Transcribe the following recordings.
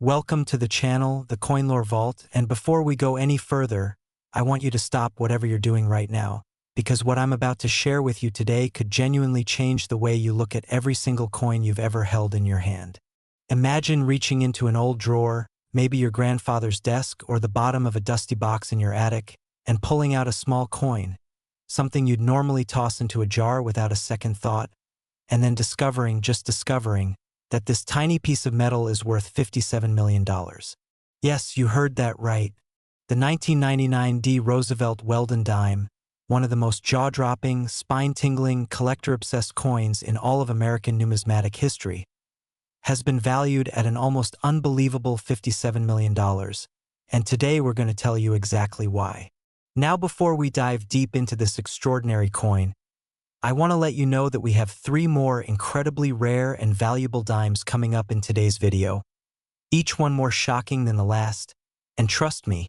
Welcome to the channel, the Coin Lore Vault, and before we go any further, I want you to stop whatever you're doing right now, because what I'm about to share with you today could genuinely change the way you look at every single coin you've ever held in your hand. Imagine reaching into an old drawer, maybe your grandfather's desk or the bottom of a dusty box in your attic, and pulling out a small coin, something you'd normally toss into a jar without a second thought, and then discovering that this tiny piece of metal is worth $57 million. Yes, you heard that right. The 1999 D Roosevelt Weldon Dime, one of the most jaw-dropping, spine-tingling, collector-obsessed coins in all of American numismatic history, has been valued at an almost unbelievable $57 million, and today we're going to tell you exactly why. Now, before we dive deep into this extraordinary coin, I want to let you know that we have 3 more incredibly rare and valuable dimes coming up in today's video, each one more shocking than the last, and trust me,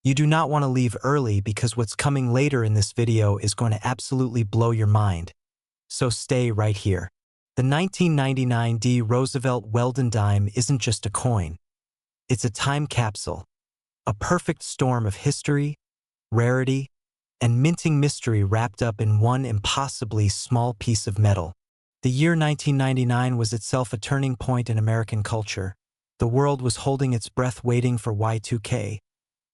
you do not want to leave early because what's coming later in this video is going to absolutely blow your mind. So stay right here. The 1999 D Roosevelt Weldon Dime isn't just a coin. It's a time capsule, a perfect storm of history, rarity, and minting mystery wrapped up in one impossibly small piece of metal. The year 1999 was itself a turning point in American culture. The world was holding its breath waiting for Y2K.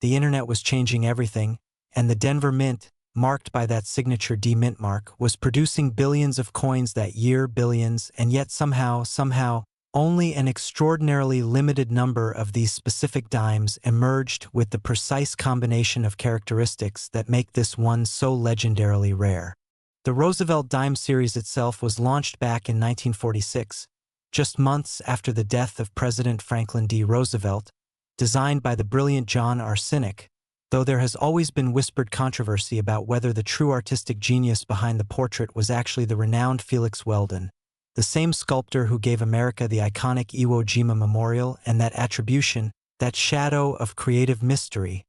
The internet was changing everything, and the Denver Mint, marked by that signature D Mint mark, was producing billions of coins that year, billions, and yet somehow, only an extraordinarily limited number of these specific dimes emerged with the precise combination of characteristics that make this one so legendarily rare. The Roosevelt Dime series itself was launched back in 1946, just months after the death of President Franklin D. Roosevelt, designed by the brilliant John Arsenic, though there has always been whispered controversy about whether the true artistic genius behind the portrait was actually the renowned Felix Weldon, the same sculptor who gave America the iconic Iwo Jima Memorial, and that attribution, that shadow of creative mystery,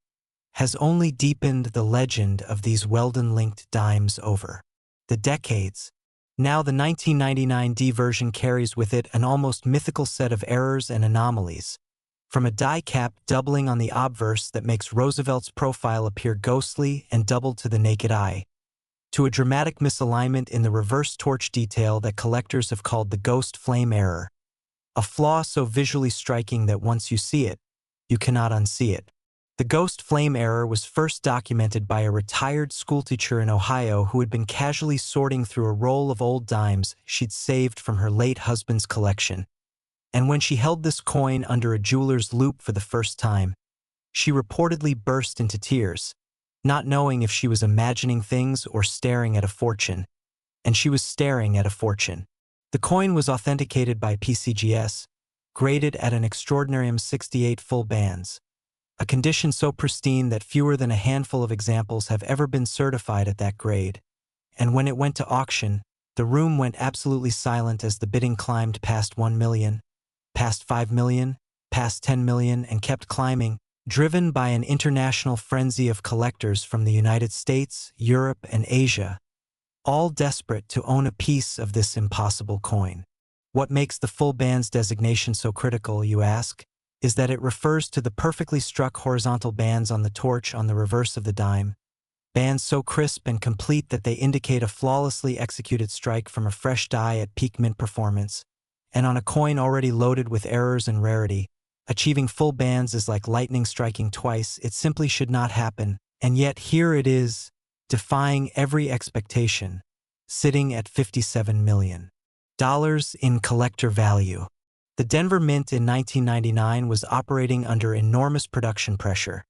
has only deepened the legend of these Weldon-linked dimes over the decades. Now the 1999 D version carries with it an almost mythical set of errors and anomalies, from a die cap doubling on the obverse that makes Roosevelt's profile appear ghostly and doubled to the naked eye, to a dramatic misalignment in the reverse torch detail that collectors have called the ghost flame error, a flaw so visually striking that once you see it, you cannot unsee it. The ghost flame error was first documented by a retired schoolteacher in Ohio who had been casually sorting through a roll of old dimes she'd saved from her late husband's collection, and when she held this coin under a jeweler's loupe for the first time, she reportedly burst into tears, not knowing if she was imagining things or staring at a fortune. And she was staring at a fortune. The coin was authenticated by PCGS, graded at an extraordinary 68 full bands, a condition so pristine that fewer than a handful of examples have ever been certified at that grade. And when it went to auction, the room went absolutely silent as the bidding climbed past 1 million, past 5 million, past 10 million, and kept climbing, driven by an international frenzy of collectors from the United States, Europe, and Asia, all desperate to own a piece of this impossible coin. What makes the full bands designation so critical, you ask, is that it refers to the perfectly struck horizontal bands on the torch on the reverse of the dime, bands so crisp and complete that they indicate a flawlessly executed strike from a fresh die at peak mint performance, and on a coin already loaded with errors and rarity. Achieving full bands is like lightning striking twice. It simply should not happen, and yet here it is, defying every expectation, sitting at $57 million in collector value. The Denver Mint in 1999 was operating under enormous production pressure,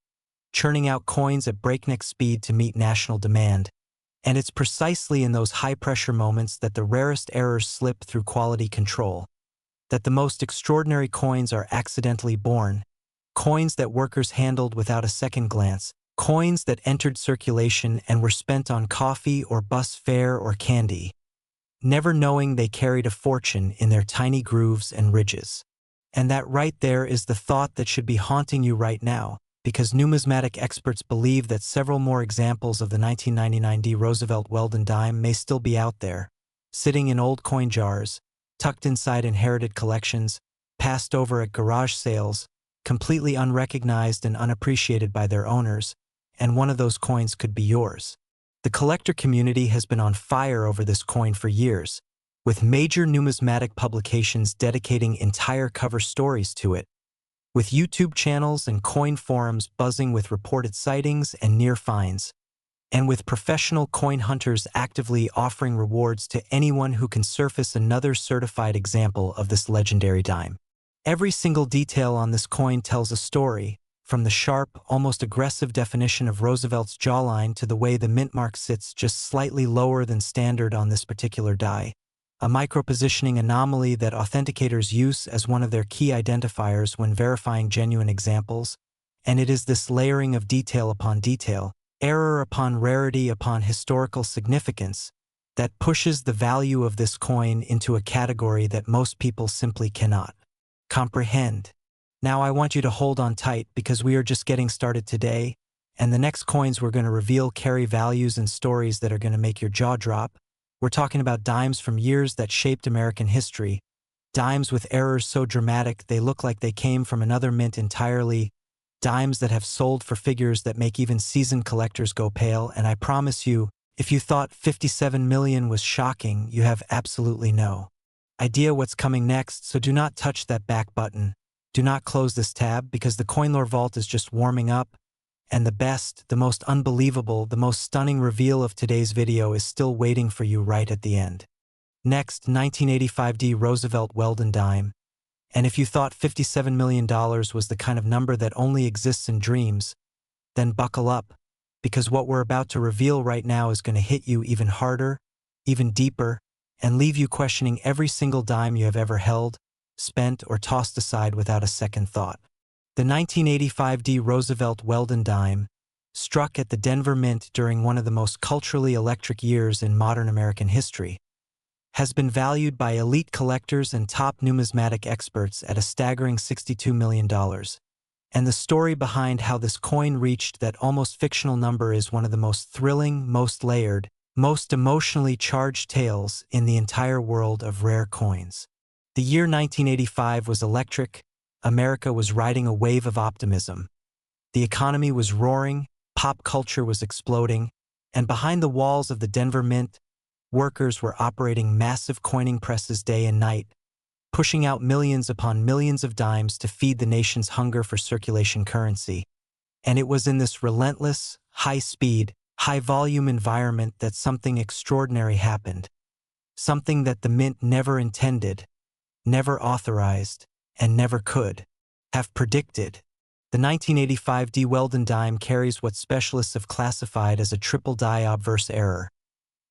churning out coins at breakneck speed to meet national demand, and it's precisely in those high-pressure moments that the rarest errors slip through quality control, that the most extraordinary coins are accidentally born, coins that workers handled without a second glance, coins that entered circulation and were spent on coffee or bus fare or candy, never knowing they carried a fortune in their tiny grooves and ridges. And that right there is the thought that should be haunting you right now, because numismatic experts believe that several more examples of the 1999 D Roosevelt Weldon Dime may still be out there, sitting in old coin jars, tucked inside inherited collections, passed over at garage sales, completely unrecognized and unappreciated by their owners, and one of those coins could be yours. The collector community has been on fire over this coin for years, with major numismatic publications dedicating entire cover stories to it, with YouTube channels and coin forums buzzing with reported sightings and near finds, and with professional coin hunters actively offering rewards to anyone who can surface another certified example of this legendary dime. Every single detail on this coin tells a story, from the sharp, almost aggressive definition of Roosevelt's jawline to the way the mint mark sits just slightly lower than standard on this particular die, a micro-positioning anomaly that authenticators use as one of their key identifiers when verifying genuine examples, and it is this layering of detail upon detail, error upon rarity upon historical significance, that pushes the value of this coin into a category that most people simply cannot comprehend. Now I want you to hold on tight because we are just getting started today, and the next coins we're going to reveal carry values and stories that are going to make your jaw drop. We're talking about dimes from years that shaped American history, dimes with errors so dramatic they look like they came from another mint entirely, dimes that have sold for figures that make even seasoned collectors go pale, and I promise you, if you thought 57 million was shocking, you have absolutely no idea what's coming next, so do not touch that back button. Do not close this tab because the Coin Lore Vault is just warming up, and the best, the most unbelievable, the most stunning reveal of today's video is still waiting for you right at the end. Next, 1985 D Roosevelt Weldon Dime. And if you thought $57 million was the kind of number that only exists in dreams, then buckle up, because what we're about to reveal right now is going to hit you even harder, even deeper, and leave you questioning every single dime you have ever held, spent, or tossed aside without a second thought. The 1985 D Roosevelt Weldon Dime, struck at the Denver Mint during one of the most culturally electric years in modern American history, has been valued by elite collectors and top numismatic experts at a staggering $62 million. And the story behind how this coin reached that almost fictional number is one of the most thrilling, most layered, most emotionally charged tales in the entire world of rare coins. The year 1985 was electric. America was riding a wave of optimism. The economy was roaring, pop culture was exploding, and behind the walls of the Denver Mint, workers were operating massive coining presses day and night, pushing out millions upon millions of dimes to feed the nation's hunger for circulation currency. And it was in this relentless, high-speed, high-volume environment that something extraordinary happened. Something that the Mint never intended, never authorized, and never could have predicted. The 1985 D Weldon Dime carries what specialists have classified as a triple die obverse error,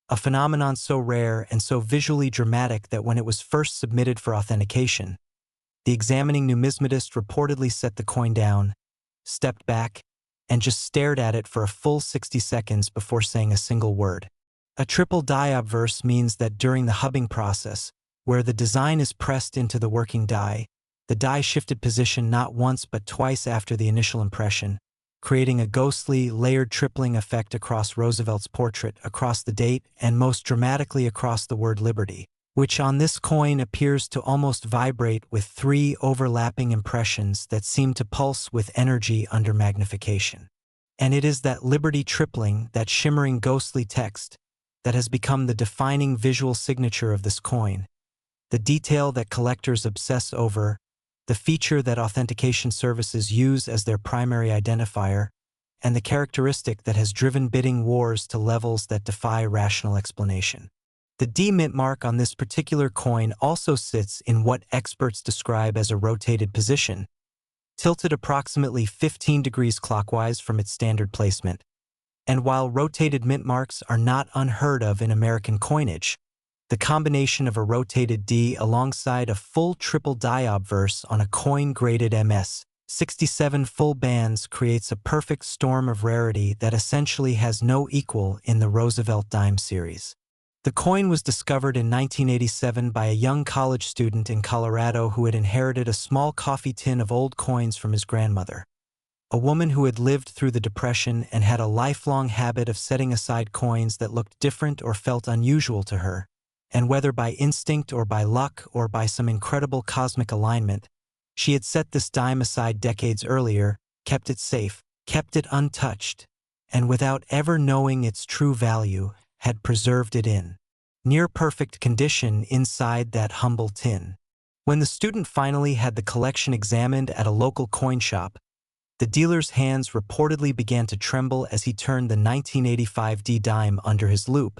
a phenomenon so rare and so visually dramatic that when it was first submitted for authentication, the examining numismatist reportedly set the coin down, stepped back, and just stared at it for a full 60 seconds before saying a single word. A triple die obverse means that during the hubbing process, where the design is pressed into the working die, the die shifted position not once but twice after the initial impression, creating a ghostly, layered tripling effect across Roosevelt's portrait, across the date, and most dramatically across the word liberty, which on this coin appears to almost vibrate with three overlapping impressions that seem to pulse with energy under magnification. And it is that liberty tripling, that shimmering ghostly text, that has become the defining visual signature of this coin, the detail that collectors obsess over, the feature that authentication services use as their primary identifier, and the characteristic that has driven bidding wars to levels that defy rational explanation. The D mint mark on this particular coin also sits in what experts describe as a rotated position, tilted approximately 15 degrees clockwise from its standard placement. And while rotated mint marks are not unheard of in American coinage, the combination of a rotated D alongside a full triple die obverse on a coin graded MS 67 full bands creates a perfect storm of rarity that essentially has no equal in the Roosevelt Dime series. The coin was discovered in 1987 by a young college student in Colorado who had inherited a small coffee tin of old coins from his grandmother, a woman who had lived through the Depression and had a lifelong habit of setting aside coins that looked different or felt unusual to her. And whether by instinct or by luck or by some incredible cosmic alignment, She had set this dime aside decades earlier, kept it safe, kept it untouched, and without ever knowing its true value, had preserved it in near-perfect condition inside that humble tin. When the student finally had the collection examined at a local coin shop, the dealer's hands reportedly began to tremble as he turned the 1985 D dime under his loupe,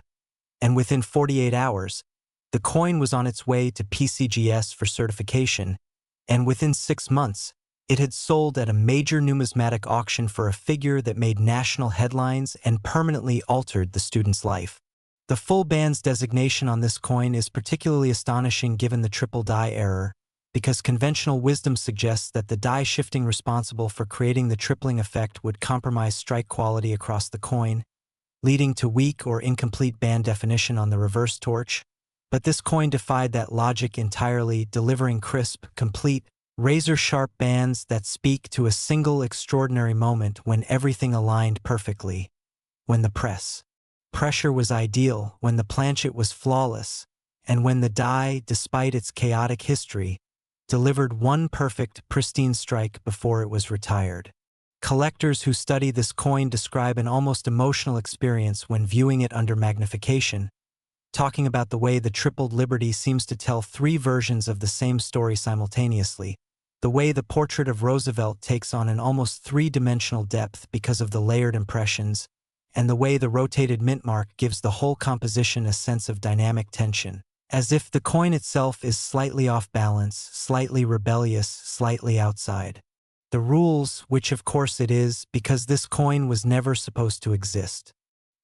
and within 48 hours, the coin was on its way to PCGS for certification, and within 6 months, it had sold at a major numismatic auction for a figure that made national headlines and permanently altered the student's life. The full band's designation on this coin is particularly astonishing given the triple die error, because conventional wisdom suggests that the die shifting responsible for creating the tripling effect would compromise strike quality across the coin, leading to weak or incomplete band definition on the reverse torch. But this coin defied that logic entirely, delivering crisp, complete, razor-sharp bands that speak to a single extraordinary moment when everything aligned perfectly, when the pressure was ideal, when the planchet was flawless, and when the die, despite its chaotic history, delivered one perfect, pristine strike before it was retired. Collectors who study this coin describe an almost emotional experience when viewing it under magnification, talking about the way the tripled Liberty seems to tell 3 versions of the same story simultaneously, the way the portrait of Roosevelt takes on an almost 3-dimensional depth because of the layered impressions, and the way the rotated mint mark gives the whole composition a sense of dynamic tension, as if the coin itself is slightly off balance, slightly rebellious, slightly outside the rules, which of course it is, because this coin was never supposed to exist.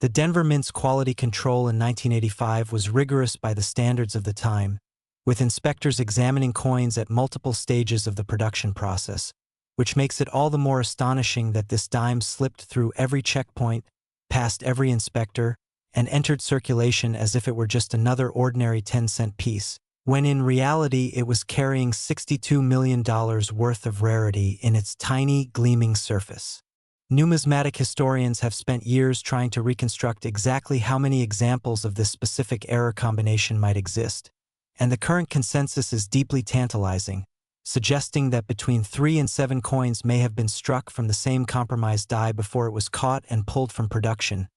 The Denver Mint's quality control in 1985 was rigorous by the standards of the time, with inspectors examining coins at multiple stages of the production process, which makes it all the more astonishing that this dime slipped through every checkpoint, passed every inspector, and entered circulation as if it were just another ordinary 10-cent piece, when in reality it was carrying $62 million worth of rarity in its tiny, gleaming surface. Numismatic historians have spent years trying to reconstruct exactly how many examples of this specific error combination might exist, and the current consensus is deeply tantalizing, suggesting that between 3 and 7 coins may have been struck from the same compromised die before it was caught and pulled from production,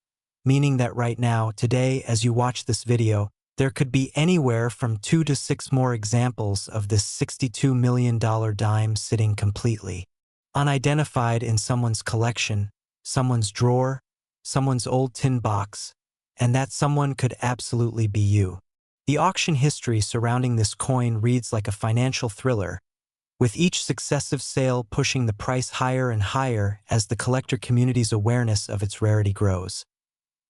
meaning that right now, today, as you watch this video, there could be anywhere from 2 to 6 more examples of this $62 million dime sitting completely unidentified in someone's collection, someone's drawer, someone's old tin box, and that someone could absolutely be you. The auction history surrounding this coin reads like a financial thriller, with each successive sale pushing the price higher and higher as the collector community's awareness of its rarity grows.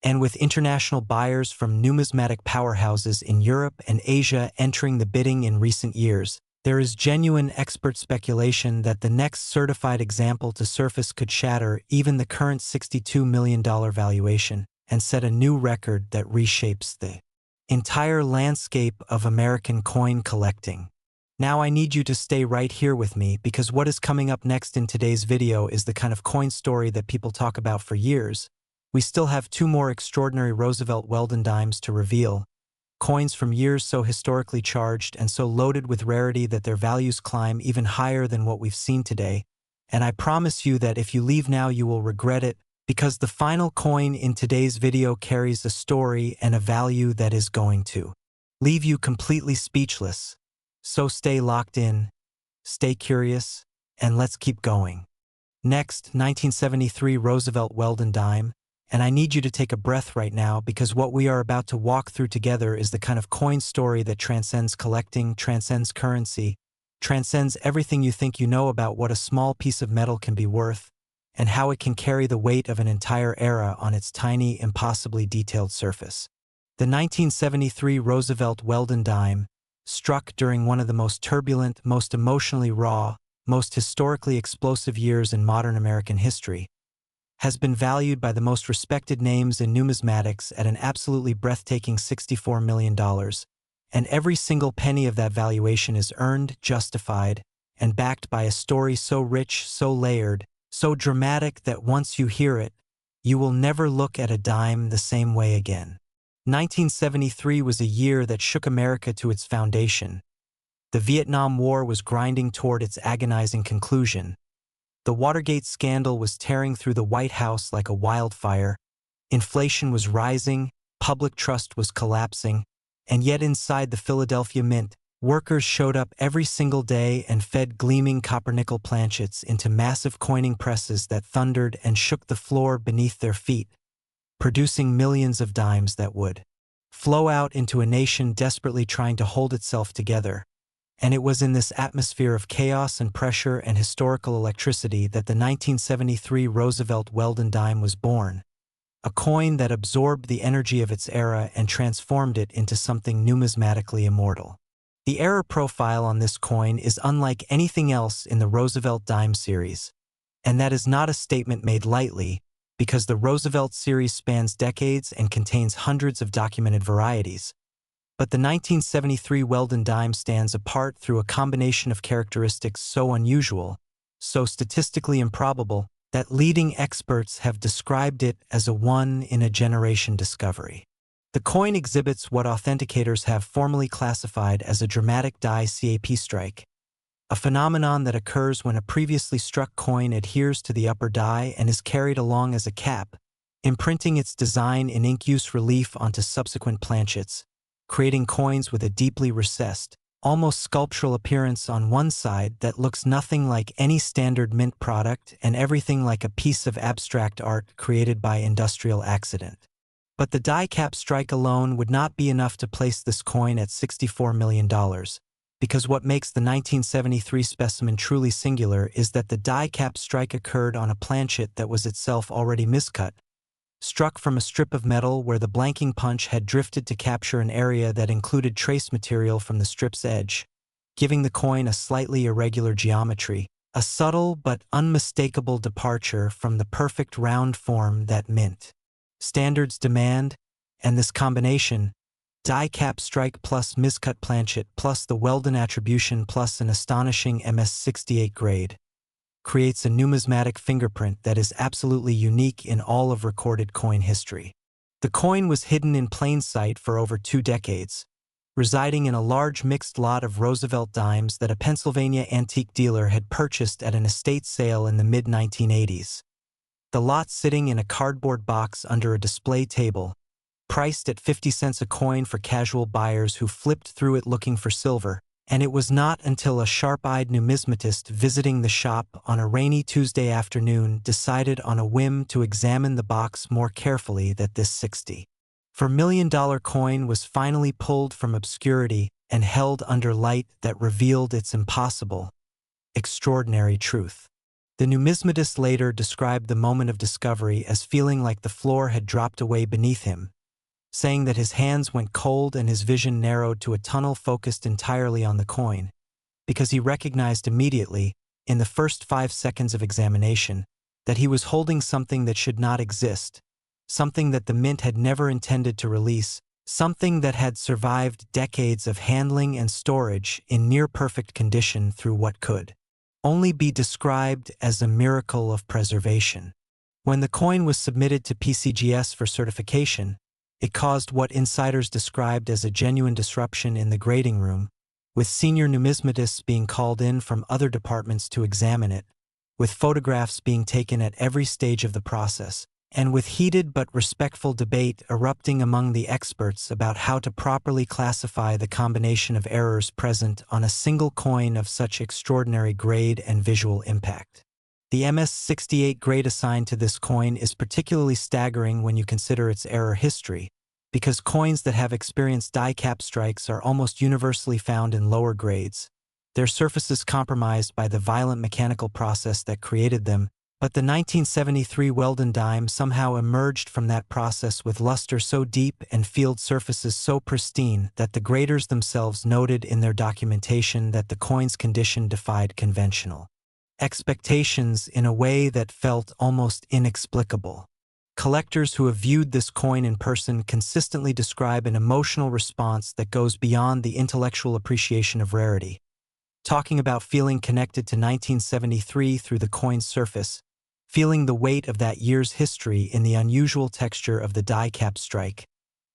And with international buyers from numismatic powerhouses in Europe and Asia entering the bidding in recent years, there is genuine expert speculation that the next certified example to surface could shatter even the current $62 million valuation and set a new record that reshapes the entire landscape of American coin collecting. Now I need you to stay right here with me, because what is coming up next in today's video is the kind of coin story that people talk about for years. We still have 2 more extraordinary Roosevelt Weldon dimes to reveal, coins from years so historically charged and so loaded with rarity that their values climb even higher than what we've seen today. And I promise you that if you leave now you will regret it, because the final coin in today's video carries a story and a value that is going to leave you completely speechless. So stay locked in, stay curious, and let's keep going. Next, 1973 Roosevelt Weldon Dime, and I need you to take a breath right now, because what we are about to walk through together is the kind of coin story that transcends collecting, transcends currency, transcends everything you think you know about what a small piece of metal can be worth, and how it can carry the weight of an entire era on its tiny, impossibly detailed surface. The 1973 Roosevelt Weldon Dime, struck during one of the most turbulent, most emotionally raw, most historically explosive years in modern American history, has been valued by the most respected names in numismatics at an absolutely breathtaking $64 million, and every single penny of that valuation is earned, justified, and backed by a story so rich, so layered, so dramatic that once you hear it, you will never look at a dime the same way again. 1973 was a year that shook America to its foundation, The Vietnam War was grinding toward its agonizing conclusion. The Watergate scandal was tearing through the White House like a wildfire. Inflation was rising, public trust was collapsing, and yet inside the Philadelphia Mint, workers showed up every single day and fed gleaming copper-nickel planchets into massive coining presses that thundered and shook the floor beneath their feet, producing millions of dimes that would flow out into a nation desperately trying to hold itself together. And it was in this atmosphere of chaos and pressure and historical electricity that the 1973 Roosevelt Weldon Dime was born, a coin that absorbed the energy of its era and transformed it into something numismatically immortal. The error profile on this coin is unlike anything else in the Roosevelt Dime series, and that is not a statement made lightly, because the Roosevelt series spans decades and contains hundreds of documented varieties. But the 1973 Weldon Dime stands apart through a combination of characteristics so unusual, so statistically improbable, that leading experts have described it as a one-in-a-generation discovery. The coin exhibits what authenticators have formally classified as a dramatic die CAP strike, a phenomenon that occurs when a previously struck coin adheres to the upper die and is carried along as a cap, imprinting its design in ink-use relief onto subsequent planchets, creating coins with a deeply recessed, almost sculptural appearance on one side that looks nothing like any standard mint product and everything like a piece of abstract art created by industrial accident. But the die cap strike alone would not be enough to place this coin at $64 million, because what makes the 1973 specimen truly singular is that the die cap strike occurred on a planchet that was itself already miscut, struck from a strip of metal where the blanking punch had drifted to capture an area that included trace material from the strip's edge, giving the coin a slightly irregular geometry, a subtle but unmistakable departure from the perfect round form that mint standards demand, and this combination, die cap strike plus miscut planchet plus the Weldon attribution plus an astonishing MS-68 grade, creates a numismatic fingerprint that is absolutely unique in all of recorded coin history. The coin was hidden in plain sight for over 2 decades, residing in a large mixed lot of Roosevelt dimes that a Pennsylvania antique dealer had purchased at an estate sale in the mid-1980s. The lot sitting in a cardboard box under a display table, priced at 50 cents a coin for casual buyers who flipped through it looking for silver, and it was not until a sharp-eyed numismatist visiting the shop on a rainy Tuesday afternoon decided on a whim to examine the box more carefully that this $64 million coin was finally pulled from obscurity and held under light that revealed its impossible, extraordinary truth. The numismatist later described the moment of discovery as feeling like the floor had dropped away beneath him, saying that his hands went cold and his vision narrowed to a tunnel focused entirely on the coin, because he recognized immediately, in the first 5 seconds of examination, that he was holding something that should not exist, something that the mint had never intended to release, something that had survived decades of handling and storage in near-perfect condition through what could only be described as a miracle of preservation. When the coin was submitted to PCGS for certification, it caused what insiders described as a genuine disruption in the grading room, with senior numismatists being called in from other departments to examine it, with photographs being taken at every stage of the process, and with heated but respectful debate erupting among the experts about how to properly classify the combination of errors present on a single coin of such extraordinary grade and visual impact. The MS-68 grade assigned to this coin is particularly staggering when you consider its error history, because coins that have experienced die cap strikes are almost universally found in lower grades, their surfaces compromised by the violent mechanical process that created them, but the 1973 Weldon Dime somehow emerged from that process with luster so deep and field surfaces so pristine that the graders themselves noted in their documentation that the coin's condition defied conventional expectations in a way that felt almost inexplicable. Collectors who have viewed this coin in person consistently describe an emotional response that goes beyond the intellectual appreciation of rarity, talking about feeling connected to 1973 through the coin's surface, feeling the weight of that year's history in the unusual texture of the die cap strike,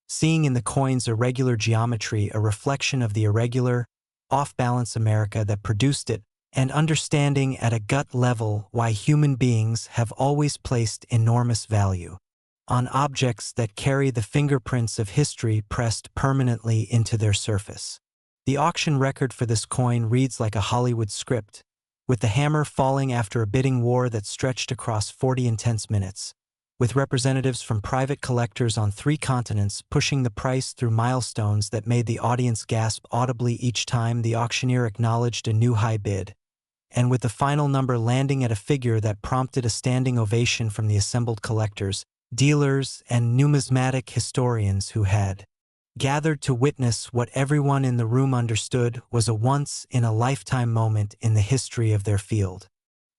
seeing in the coin's irregular geometry a reflection of the irregular, off-balance America that produced it, and understanding at a gut level why human beings have always placed enormous value on objects that carry the fingerprints of history pressed permanently into their surface. The auction record for this coin reads like a Hollywood script, with the hammer falling after a bidding war that stretched across 40 intense minutes, with representatives from private collectors on 3 continents pushing the price through milestones that made the audience gasp audibly each time the auctioneer acknowledged a new high bid, and with the final number landing at a figure that prompted a standing ovation from the assembled collectors, dealers, and numismatic historians who had gathered to witness what everyone in the room understood was a once-in-a-lifetime moment in the history of their field.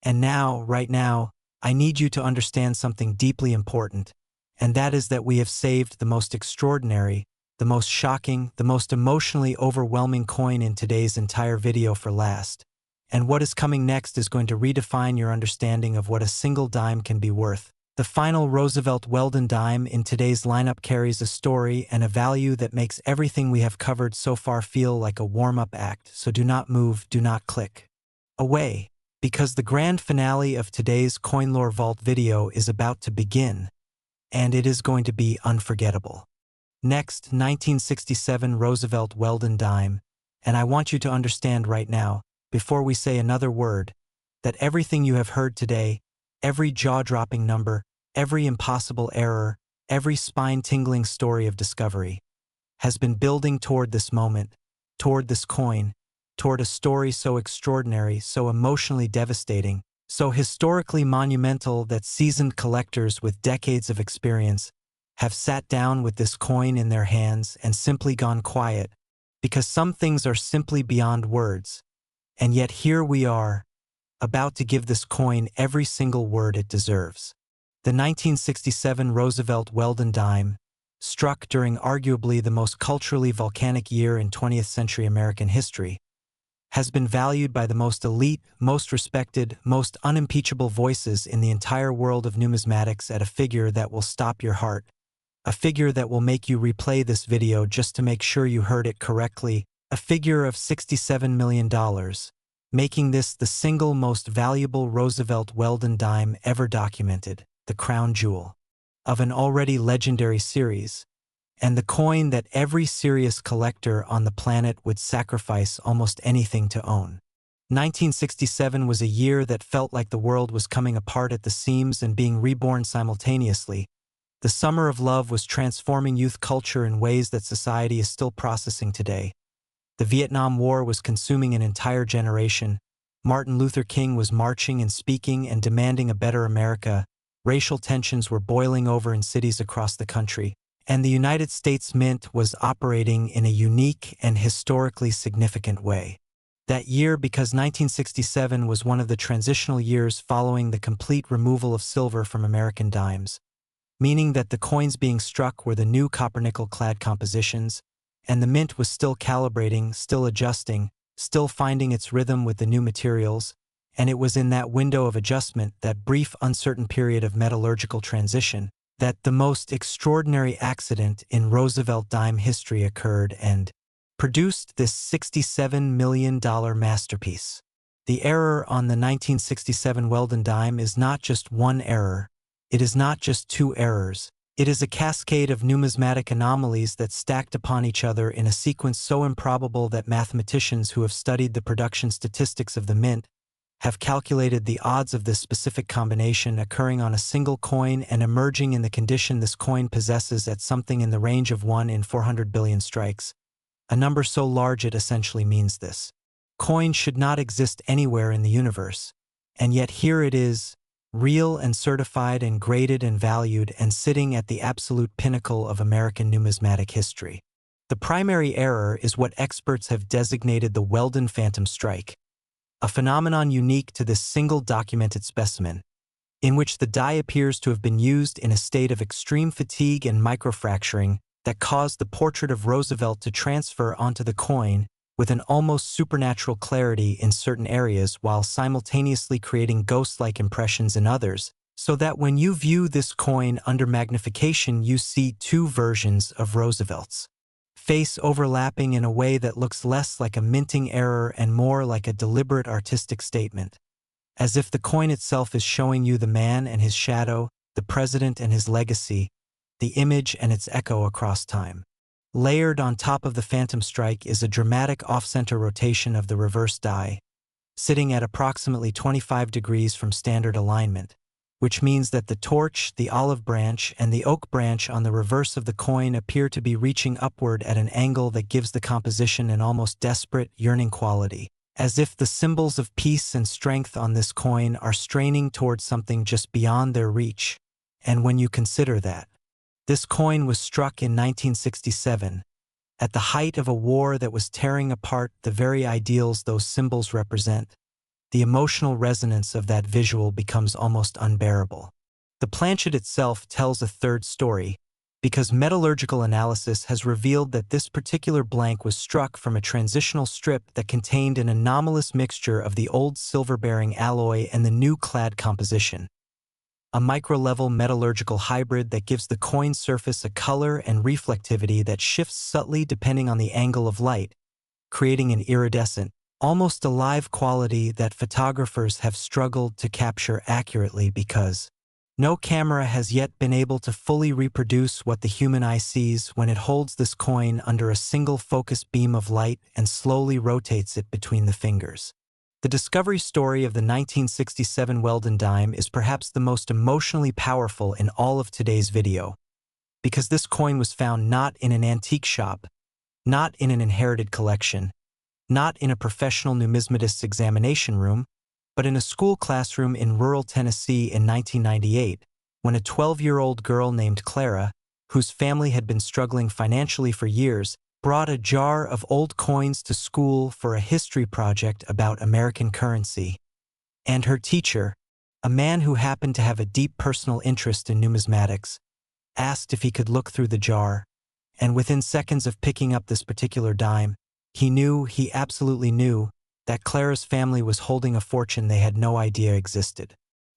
And now, right now, I need you to understand something deeply important, and that is that we have saved the most extraordinary, the most shocking, the most emotionally overwhelming coin in today's entire video for last. And what is coming next is going to redefine your understanding of what a single dime can be worth. The final Roosevelt Weldon Dime in today's lineup carries a story and a value that makes everything we have covered so far feel like a warm-up act, so do not move, do not click away, because the grand finale of today's Coin Lore Vault video is about to begin, and it is going to be unforgettable. Next, 1967 Roosevelt Weldon Dime, and I want you to understand right now, before we say another word, that everything you have heard today, every jaw-dropping number, every impossible error, every spine-tingling story of discovery, has been building toward this moment, toward this coin, toward a story so extraordinary, so emotionally devastating, so historically monumental that seasoned collectors with decades of experience have sat down with this coin in their hands and simply gone quiet, because some things are simply beyond words. And yet here we are, about to give this coin every single word it deserves. The 1967 Roosevelt Weldon Dime, struck during arguably the most culturally volcanic year in 20th century American history, has been valued by the most elite, most respected, most unimpeachable voices in the entire world of numismatics at a figure that will stop your heart, a figure that will make you replay this video just to make sure you heard it correctly, a figure of $67 million. Making this the single most valuable Roosevelt Weldon Dime ever documented, the crown jewel of an already legendary series, and the coin that every serious collector on the planet would sacrifice almost anything to own. 1967 was a year that felt like the world was coming apart at the seams and being reborn simultaneously. The summer of love was transforming youth culture in ways that society is still processing today. The Vietnam War was consuming an entire generation. Martin Luther King was marching and speaking and demanding a better America. Racial tensions were boiling over in cities across the country. And the United States Mint was operating in a unique and historically significant way. That year, because 1967 was one of the transitional years following the complete removal of silver from American dimes, meaning that the coins being struck were the new copper-nickel-clad compositions, and the mint was still calibrating, still adjusting, still finding its rhythm with the new materials, and it was in that window of adjustment, that brief, uncertain period of metallurgical transition, that the most extraordinary accident in Roosevelt dime history occurred and produced this $67 million masterpiece. The error on the 1967 Weldon dime is not just one error, it is not just 2 errors. It is a cascade of numismatic anomalies that stacked upon each other in a sequence so improbable that mathematicians who have studied the production statistics of the mint have calculated the odds of this specific combination occurring on a single coin and emerging in the condition this coin possesses at something in the range of 1 in 400 billion strikes, a number so large it essentially means this coin should not exist anywhere in the universe, and yet here it is, real and certified and graded and valued and sitting at the absolute pinnacle of American numismatic history. The primary error is what experts have designated the Weldon Phantom Strike, a phenomenon unique to this single documented specimen, in which the die appears to have been used in a state of extreme fatigue and microfracturing that caused the portrait of Roosevelt to transfer onto the coin with an almost supernatural clarity in certain areas while simultaneously creating ghost-like impressions in others, so that when you view this coin under magnification you see 2 versions of Roosevelt's face overlapping in a way that looks less like a minting error and more like a deliberate artistic statement, as if the coin itself is showing you the man and his shadow, the president and his legacy, the image and its echo across time. Layered on top of the phantom strike is a dramatic off-center rotation of the reverse die, sitting at approximately 25 degrees from standard alignment, which means that the torch, the olive branch, and the oak branch on the reverse of the coin appear to be reaching upward at an angle that gives the composition an almost desperate, yearning quality, as if the symbols of peace and strength on this coin are straining towards something just beyond their reach. And when you consider that this coin was struck in 1967, at the height of a war that was tearing apart the very ideals those symbols represent, the emotional resonance of that visual becomes almost unbearable. The planchet itself tells a third story, because metallurgical analysis has revealed that this particular blank was struck from a transitional strip that contained an anomalous mixture of the old silver-bearing alloy and the new clad composition, a micro-level metallurgical hybrid that gives the coin surface a color and reflectivity that shifts subtly depending on the angle of light, creating an iridescent, almost alive quality that photographers have struggled to capture accurately because no camera has yet been able to fully reproduce what the human eye sees when it holds this coin under a single focused beam of light and slowly rotates it between the fingers. The discovery story of the 1967 Weldon Dime is perhaps the most emotionally powerful in all of today's video, because this coin was found not in an antique shop, not in an inherited collection, not in a professional numismatist's examination room, but in a school classroom in rural Tennessee in 1998, when a 12-year-old girl named Clara, whose family had been struggling financially for years, brought a jar of old coins to school for a history project about American currency. And her teacher, a man who happened to have a deep personal interest in numismatics, asked if he could look through the jar, and within seconds of picking up this particular dime, he absolutely knew, that Clara's family was holding a fortune they had no idea existed.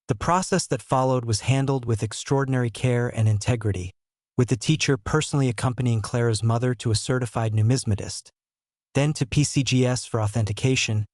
The process that followed was handled with extraordinary care and integrity, with the teacher personally accompanying Clara's mother to a certified numismatist, then to PCGS for authentication,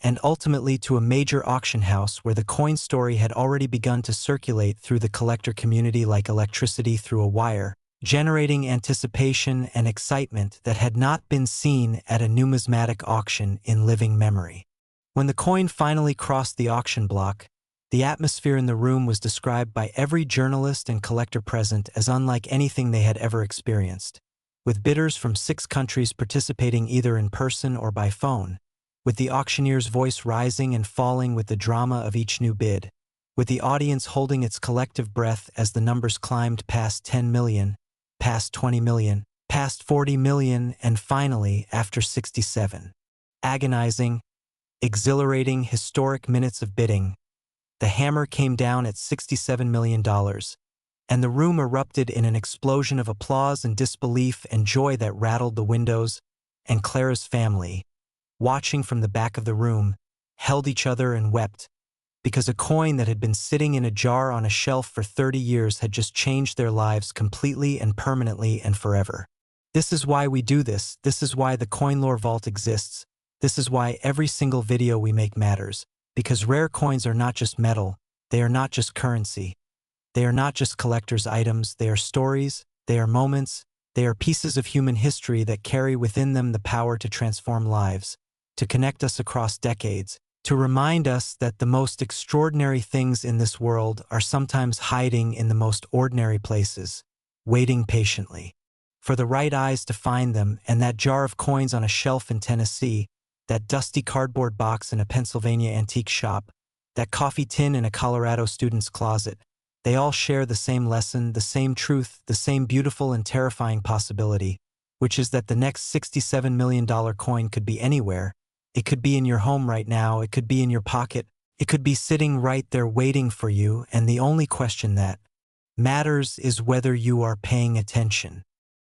and ultimately to a major auction house where the coin story had already begun to circulate through the collector community like electricity through a wire, generating anticipation and excitement that had not been seen at a numismatic auction in living memory. When the coin finally crossed the auction block, the atmosphere in the room was described by every journalist and collector present as unlike anything they had ever experienced, with bidders from 6 countries participating either in person or by phone, with the auctioneer's voice rising and falling with the drama of each new bid, with the audience holding its collective breath as the numbers climbed past 10 million, past 20 million, past 40 million, and finally, after 67. Agonizing, exhilarating, historic minutes of bidding, the hammer came down at $67 million, and the room erupted in an explosion of applause and disbelief and joy that rattled the windows, and Clara's family, watching from the back of the room, held each other and wept, because a coin that had been sitting in a jar on a shelf for 30 years had just changed their lives completely and permanently and forever. This is why we do this. This is why the Coin Lore Vault exists. This is why every single video we make matters. Because rare coins are not just metal, they are not just currency. They are not just collector's items, they are stories, they are moments, they are pieces of human history that carry within them the power to transform lives, to connect us across decades, to remind us that the most extraordinary things in this world are sometimes hiding in the most ordinary places, waiting patiently for the right eyes to find them. And that jar of coins on a shelf in Tennessee, that dusty cardboard box in a Pennsylvania antique shop, that coffee tin in a Colorado student's closet, they all share the same lesson, the same truth, the same beautiful and terrifying possibility, which is that the next $67 million coin could be anywhere. It could be in your home right now, it could be in your pocket, it could be sitting right there waiting for you, and the only question that matters is whether you are paying attention.